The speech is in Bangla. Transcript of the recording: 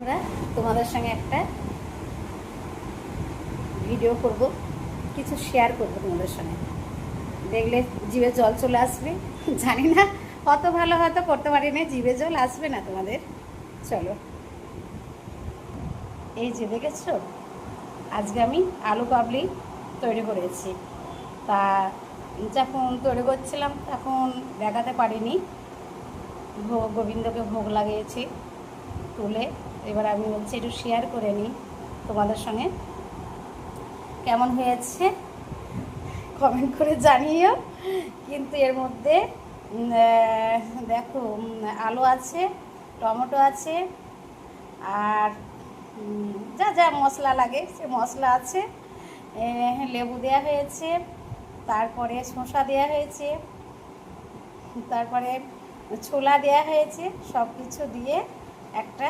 আমরা তোমাদের সঙ্গে একটা ভিডিও করব, কিছু শেয়ার করব তোমাদের সঙ্গে। দেখলে জিভে জল চলে আসবে। জানি না অত ভালো হয়তো করতে পারি না, জিভে জল আসবে না তোমাদের। চলো, এই যে দেখেছো, আজকে আমি আলু কাবলি তৈরি করেছি। তা যখন তৈরি করছিলাম তখন দেখাতে পারিনি, গোবিন্দকে ভোগ লাগিয়েছি তুলে। এবার আমি বলছি একটু শেয়ার করে নিই তোমাদের সঙ্গে, কেমন হয়েছে কমেন্ট করে জানিও। কিন্তু এর মধ্যে দেখো, আলু আছে, টমেটো আছে, আর যা যা মশলা লাগে সে মশলা আছে, লেবু দেওয়া হয়েছে, তারপরে শসা দেওয়া হয়েছে, তারপরে ছোলা দেওয়া হয়েছে। সব কিছু দিয়ে একটা